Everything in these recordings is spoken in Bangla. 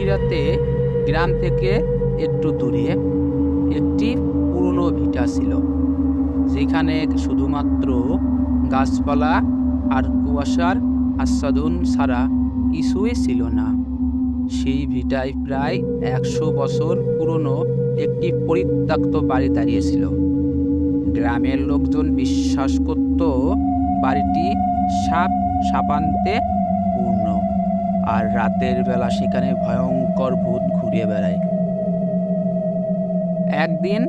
গভীরাতে গ্রাম থেকে একটু দূরে একটি পুরনো ভিটা ছিল, যেখানে শুধুমাত্র গাছপালা আর কুয়াশার আচ্ছাদন ছাড়া কিছুই ছিল না। সেই ভিটায় প্রায় 100 বছর পুরনো একটি পরিত্যক্ত বাড়ি দাঁড়িয়েছিল। গ্রামের লোকজন বিশ্বাস করত বাড়িটি সাপ সাপান্তে পূর্ণ, আর রাতের বেলা সেখানে ভয়ঙ্কর ভূত ঘুরে বেড়ায়। একদিন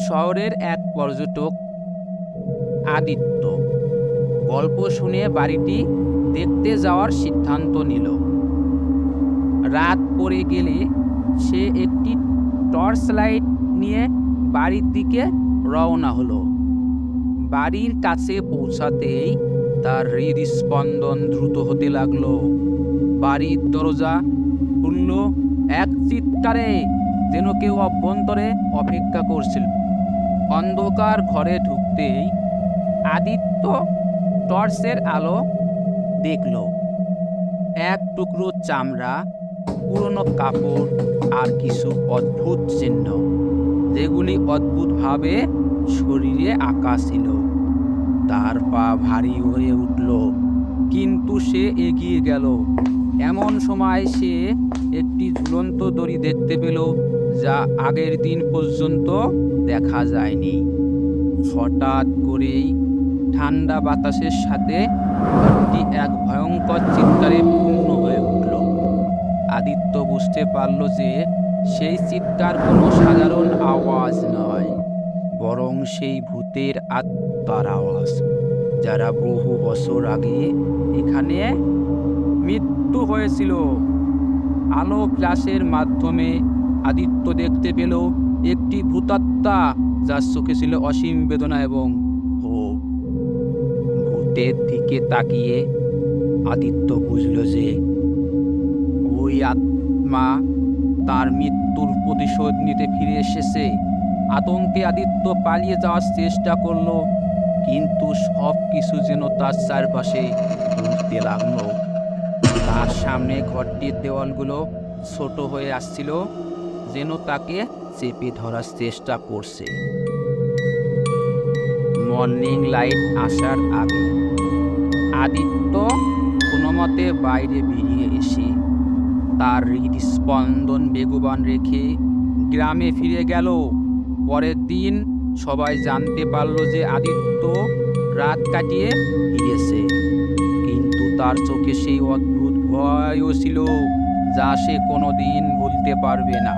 শহরের এক পর্যটক আদিত্য গল্প শুনে বাড়িটি দেখতে যাওয়ার সিদ্ধান্ত নিল। রাত পড়ে গেলে সে একটি টর্চ লাইট নিয়ে বাড়ির দিকে রওনা হলো। বাড়ির কাছে পৌঁছাতেই তার হৃদস্পন্দন দ্রুত হতে লাগলো। বাড়ির দরজা খুলল এক চিৎকারে, যেন কেউ অভ্যন্তরে অপেক্ষা করছিল। অন্ধকার ঘরে ঢুকতেই আদিত্য টর্চের আলো দেখল এক টুকরো চামড়া, পুরনো কাপড় আর কিছু অদ্ভুত চিহ্ন, যেগুলি অদ্ভুতভাবে শরীরে আঁকা ছিল। তার পা ভারী হয়ে উঠল, কিন্তু সে এগিয়ে গেল। এমন সময় সে একটি ঝুলন্ত দড়ি দেখতে পেল, যা আগের দিন পর্যন্ত দেখা যায়নি। হঠাৎ করেই ঠান্ডা বাতাসের সাথে ঘরটি এক ভয়ঙ্কর চিৎকারে পূর্ণ হয়ে উঠল। আদিত্য বুঝতে পারল যে সেই চিৎকার কোনো সাধারণ আওয়াজ নয়, বরং সেই ভূতের আত্মার আওয়াজ, যারা বহু বছর আগে এখানে মৃত্যু হয়েছিল। আলো ফ্ল্যাশের মাধ্যমে আদিত্য দেখতে পেল একটি ভূতাত্মা, যার চোখে ছিল অসীম বেদনা এবং ক্ষোভ। ভূতের দিকে তাকিয়ে আদিত্য বুঝল যে ওই আত্মা তার মৃত্যুর প্রতিশোধ নিতে ফিরে এসেছে। আতঙ্কে আদিত্য পালিয়ে যাওয়ার চেষ্টা করল, কিন্তু সব কিছু যেন তার চারপাশে ঘুরতে লাগলো। তার সামনে ঘরটির দেওয়ালগুলো ছোট হয়ে আসছিল, যেন তাকে চেপে ধরার চেষ্টা করছে। মর্নিং লাইট আসার আগে আদিত্য কোনো মতে বাইরে বেরিয়ে এসে তার হৃদস্পন্দন বেগবান রেখে গ্রামে ফিরে গেল। পরের দিন সবাই জানতে পারল যে আদিত্য রাত কাটিয়ে ফিরেছে, কিন্তু তার চোখে সেই অদ্ভুত ভয়ও ছিল, যা সে কোনোদিন ভুলতে পারবে না।